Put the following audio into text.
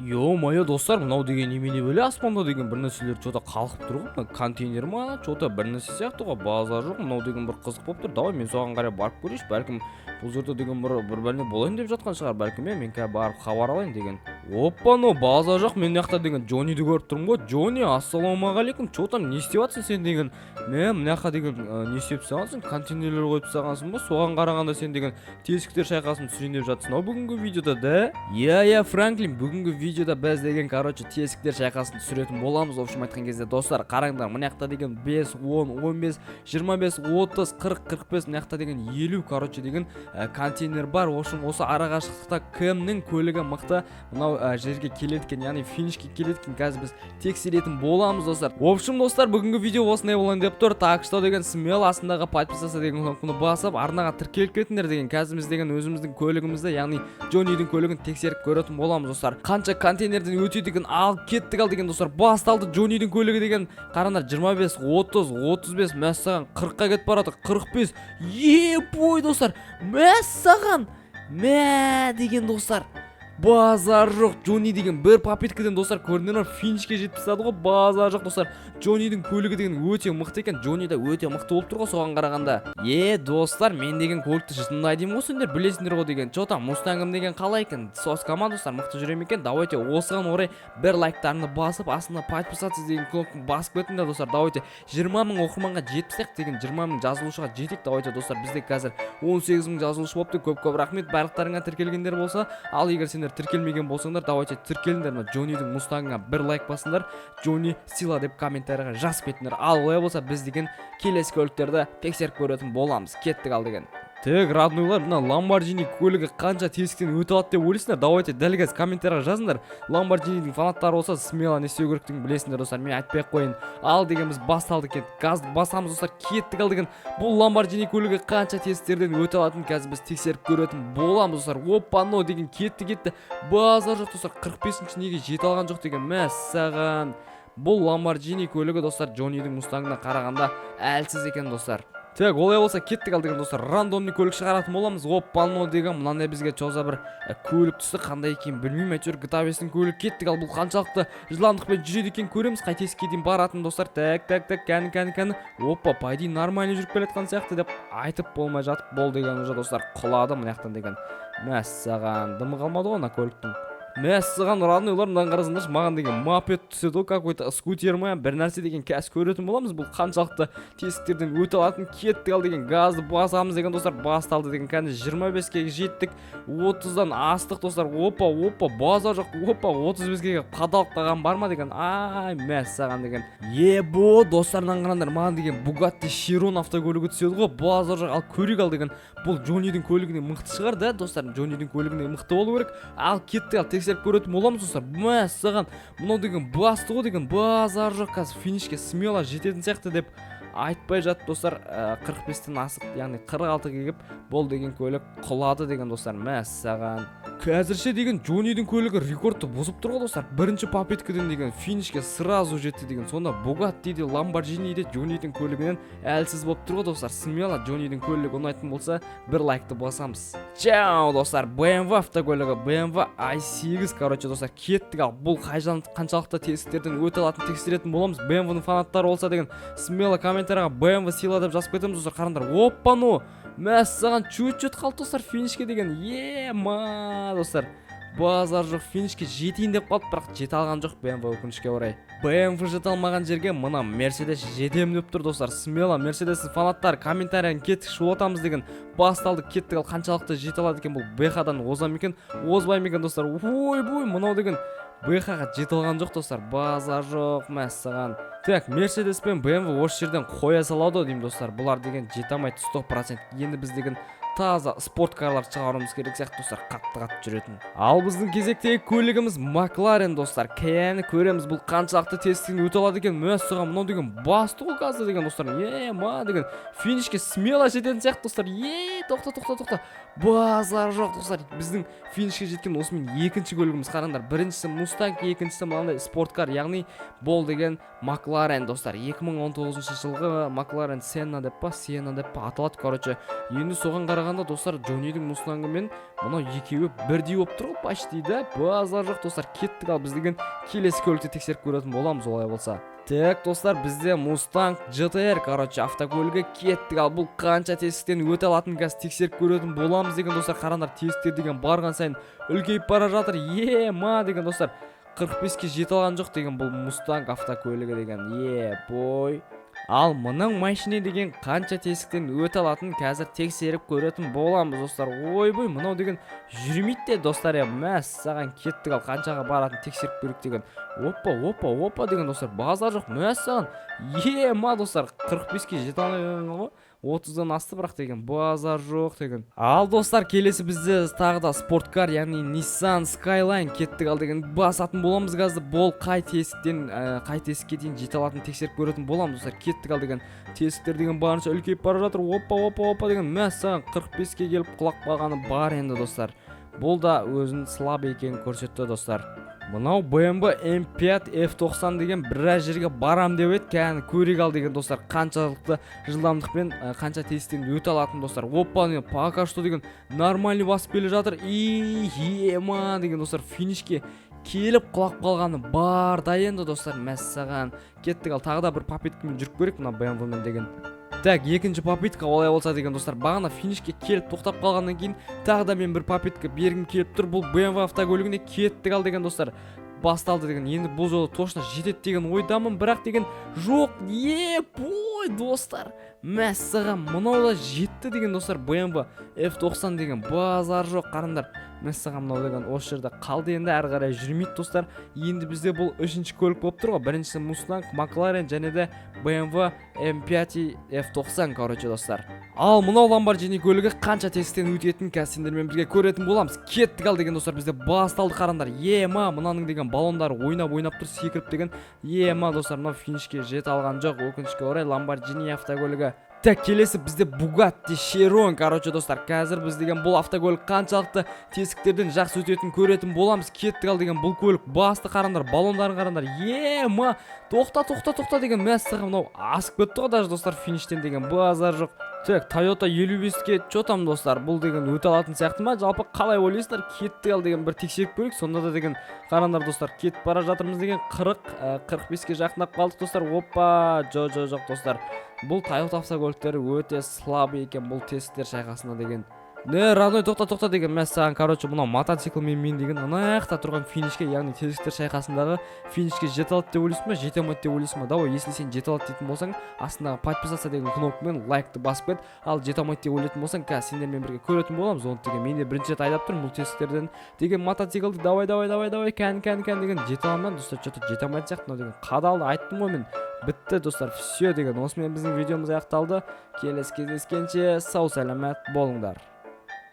Ё-моё, достар, мынау деген немене беле? Аспанда деген бір нәрселер чота қалқып тұр ғой. Контейнер ма? Чота бір нәрсе сияқты ғой. Базар жоқ. Мынау деген бір қызық болып тұр. Давай мен соған қарай барып көрейінші. Бәлкім бұл жерде деген бір бәле болайын деп жатқан шығар. Бәлкім мен қазір барып хабар алайын деген. Оппа, ну базар жоқ. Мен мына жақта деген Джонниді көріп тұрмын ғой. Джонни, ассалаумағалейкум. Чота не істеп жатсың сен деген? Мен мына жаққа деген не істеп тастағансың? Контейнерлер қойып тастағансың ба? Соған қарағанда сен деген тесіктер шайқасын түсірейін деп жатсың. Ау бүгінгі видеода да? Иә, Франклин, бүгінгі видеода біз деген тесіктер шайқасын түсіретін боламыз. В общем айтқан кезде достар, қараңдар, мына жақта деген 5, 10, 15, 25, 30, 40, 45, мына жақта деген 50 деген контейнер бар. В общем осы арақашықтықта кімнің көлігі мықты мынау жерге келеді екен, яғни финишке келеді екен, қазір біз тексеретін боламыз достар. В общем достар, бүгінгі видео осындай болайын деп тұр. Так что деген смело астындағы подписаться деген кнопканы басып арнаға тіркеліп кетіңдер деген. Қазір біз деген өзіміздің көлігімізді, яғни Джоннидің көлігін тексеріп көретін боламыз достар. Қанша контейнерден өтеді деген, ал кеттік ал деген достар. Басталды Джоннидің көлігі деген. Қараңдар, 25, 30, 35, мәссаған 40-қа кетіп барады. 45. Ебой достар. Мәссаған. Мә деген достар. Базар жоқ. Джонни деген бір попыткадан достар көрдіңдер, финишке жетіп тастады ғой. Базар жоқ достар. Джоннидің көлігі деген өте мықты екен. Джонни да өте мықты болып тұр ғой соған қарағанда. Достар, мен деген көлікті шынында деймін ғой, сендер білесіңдер ғой деген. Чота Мустангым деген қалай екен? Сос команда достар, мықты жүрем екен. Давайте осыған орай бір лайктарыңды басып, астына подписаться деген кнопканы басып кетіңдер достар. Давайте 20 000 оқырманға жетсек деген, 20 000 жазылушыға жетейік. Давайте достар, бізде қазір 18 000 жазылушы болыпты. Көп рахмет барлықтарыңа тіркелгендер болса. Ал егер сендер тіркелмеген болсаңдар, давайте тіркеліңдер. Джоннидің Мустангына бір лайк басыңдар. Джонни сила деп комментарияға жазып кетіңдер. Ал олай болса біз деген келесі көліктерді тексеріп көретін боламыз. Кеттік ал деген. Так, роднойлар, мына Lamborghini көлігі қанша тесіктен өте алады деп ойлайсыңдар? Давайте дәл қазір комментарияға жазыңдар. Lamborghiniдің фанаттары болса, смело не істеу керектігін білесіңдер достар. Мен айтпай ақ қойын. Ал деген біз басталды екен. Газды басамыз достар, кеттік ал деген. Бұл Lamborghini көлігі қанша тесіктерден өте алатынын қазір біз тексеріп көретін боламыз достар. Опа, но деген кетті. Базар жоқ достар. 45-ші неге жете алған жоқ деген. Мәссаған. Бұл Lamborghini көлігі достар Джоннидің Мустангына қарағанда әлсіз екен достар. Так, олай болса кеттік ал деген достар. Рандомный көлік шығаратын боламыз. Опа, но деген мынандай бізге чоза бір көлік түсті. Қандай екен білмеймін, әйтеуір GTA 5-дің көлігі. Кеттік ал, бұл қаншалықты жылдамдықпен жүреді екен көреміз. Қай тесікке дейін баратын достар. Так, кәні. Опа, пайди нормально жүріп келе жатқан сияқты деп айтып болмай жатып бол деген уже достар құлады мына жақтан деген. Мәссаған, дымы қалмады ғой мына көліктің. Мәссаған, роднойлар, мындан қарасаңдаршы, маған деген мопед түседі ғой, какой-то скутер ма, бір нәрсе деген қазір көретін боламыз. Бұл қаншалықты тесіктерден өте алатын. Кеттік ал деген, газды басамыз деген достар. Басталды деген, кәні 25-ге жеттік. 30-дан астық достар. Опа, базар жоқ. Опа, 35-ге қадалып қалған бар ма деген. Ай, мәссаған деген. Ебо, достардан қараңдар, маған деген Bugatti Chiron автокөлігі түседі ғой. Базар жоқ. Ал көрейік ал деген. Бұл Джоннидің көлігіне мықты шығар да достар. Джоннидің көлігіне мықты болу керек. Ал кеттік ал, тексеріп көретін боламыз достар. Мәссаған, мынау деген басты ғой деген. Базар жоқ, қазір финишке смело жететін сияқты деп айтпай жатып достар. 45-тен асып, яғни 46-ға келіп бол деген көлік құлады деген достар. Мәссаған. Қазірше деген Джоннидің көлігі рекордты бұзып тұр ғой достар. Бірінші попыткадан деген финишке сразу жетті деген. Сонда Bugatti де Lamborghini де Джоннидің көлігінен әлсіз болып тұр ғой достар. Смело Джоннидің көлігі ұнайтын болса, бір лайкты басамыз. Чао достар, BMW автокөлігі, BMW i8 достар, кеттік ал. Бұл қаншалықты тесіктерден өте алатын тексеретін боламыз. BMW-ның фанаттары болса деген, смело комментарияға BMW сила деп жазып кетеміз достар. Қараңдар, опа, ну мәссаған, чуть-чуть қалды достар финишке деген. Ма достар, базар жоқ, финишке жетейін деп қалды, бірақ жете алған жоқ BMW өкінішке орай. BMW жете алмаған жерге мына Mercedes жетем деп тұр достар. Смело Mercedes-дің фанаттары комментарияны кеттік шулатамыз деген. Басталды, кеттік ал, қаншалықты жете алады екен бұл BH-дан озам екен, озбай екен достар. Ой, мынау деген BH-ға жете алған жоқ достар. Базар жоқ, мәссаған. Так, Mercedes пен BMW осы жерден қоя салады деймін достар. Бұлар деген жете алмайды 100%. Енді біз деген таза спорткарлар шығаруымыз керек сияқты достар, қатты жүретін. Ал біздің кезектегі көлігіміз Макларен достар. Кәне көреміз бұл қаншалықты тесіктен өте алады екен. Мәссаған, мынау деген басты ғой қазір деген достар. Ма деген финишке смело жететін сияқты достар. Тоқта. Базар жоқ достар. Біздің финишке жеткен осымен екінші көлігіміз. Қараңдар, біріншісі Mustang, екіншісі мынандай спорткар, яғни бол деген Макларен достар. 2019 жылғы Макларен Сенна деп па аталады. Енді соған қарағанда достар Джонидің Мустангы мен мынау екеуі бірдей болып тұр ғой почти да. Базар жоқ достар, кеттік. Ал біз деген келесі көлікті тексеріп көретін боламыз олай болса. Так достар, бізде Mustang GT-R автокөлігі кеттік. Ал бұл қанша тесіктен өте алатын қазір тексеріп көретін боламыз деген достар. Қараңдар, тесіктер деген барған сайын үлкейіп бара жатыр. Ма деген достар, 45-ке жете алған жоқ деген бұл Mustang автокөлігі деген. Бой. Ал мұның машине деген қанша тесіктен өте алатын қазір тексеріп көретін боламыз достар. Ойбой, мынау деген жүрмейді достар. Мәссаған кеттік. Ал қаншаға баратын тексеріп көрейік деген. Опа деген достар, базар жоқ. Мәссаған. Ма достар, 45-ке жете алмай ғой. 30-дан асты бірақ деген базар жоқ деген. Ал достар, келесі бізде тағы да спорткар, яғни Nissan Skyline кеттік. Ал деген басатын боламыз қазір. Бол қай тесікке дейін жете алатын тексеріп көретін боламыз достар. Кеттік. Ал деген тесіктер деген барынша үлкейіп бара жатыр. Опа деген мәссаған 45-ке келіп құлап қалғаны бар енді достар. Бұл да өзін слаб екенін көрсетті достар. Мынау BMW M5 F90 деген біраз жерге барам деп еді, кәні көрек. Ал деген достар, қаншалықты жылдамдықпен қанша тесттен өте алатын достар. Опа, пока что деген нормальный басып келе жатыр. Ма деген достар, финишке келіп құлап қалғаны бар да енді достар. Мәссаған кеттік. Ал тағы да бір попиткамен жүріп көрейік мына BMW-мен деген. Так, екінші попитка олай болса деген достар, бағана финишке келіп тоқтап қалғаннан кейін тағы да мен бір попитка бергім келіп тұр. Бұл BMW автокөлігіне кеттік. Ал деген достар, басталды деген. Енді бұл жолы точно жетеді деген ойдамын, бірақ деген жоқ. Бой достар, мәссаған мынау да жетті деген достар. BMW F90 деген базар жоқ. Қараңдар, мәссаған мынау деген осы жерде қалды, енді әрі қарай жүрмейді достар. Енді бізде бұл үшінші көлік болып тұр ғой. Біріншісі Mustang, McLaren және де BMW M5 F90 достар. Ал мынау Lamborghini көлігі қанша тесттен өтетін қазір сендермен бірге көретін боламыз. Кеттік. Ал деген достар, бізде басталды. Қараңдар, мынаның деген балондары ойнап тұр, секіріп деген. Ма достар, мынау финишке жете алған жоқ, өкінішке орай. Lamborghini автокөлігі. Так, келесі бізде Bugatti Chiron достар. Қазір біз деген бұл автокөлік қаншалықты тесіктерден жақсы өтетін көретін боламыз. Кеттік. Ал деген бұл көлік басты. Қараңдар, балондарын қараңдар. Ма тоқта деген мәссаған мынау асып кетті ғой даже достар фиништен деген базар жоқ. Так, Toyota 55-ке чотам достар, бұл деген өте алатын сияқты ма? Жалпы қалай ойлайсыздар? Кеттік. Ал деген бір тексеріп көрейік. Сонда да деген қараңдар достар, кетіп бара жатырмыз деген 40-45-ке жақындап қалдық достар. Опа, жоқ достар. Бұл Toyota автокөліктері өте слаб екен бұл тесттер шайқасында деген. Родной, тоқта деген мәссаған. Мынау мотоциклмен мен деген анаяқта тұрған финишке, яғни тесіктер шайқасындағы финишке жете алады деп ойлайсың ба, жете алмайды деп ойлайсың ба? Давай, если сен жете алады дейтін болсаң, астындағы подписаться деген кнопкамен лайкты басып кет. Ал жете алмайды деп ойлайтын болсаң, қазір сендермен бірге көретін боламыз. Оны деген мен де бірінші рет айдап тұрмын бұл тесттерден деген мотоциклді. Давай, кән деген жете алмаймын достар. Что-то жете алмайды сияқты деген қадалды, айттым ғой мен. Бітті достар, все деген. Осымен біздің видеомыз аяқталды. Келесі кездескенше сау сәлемет болыңдар.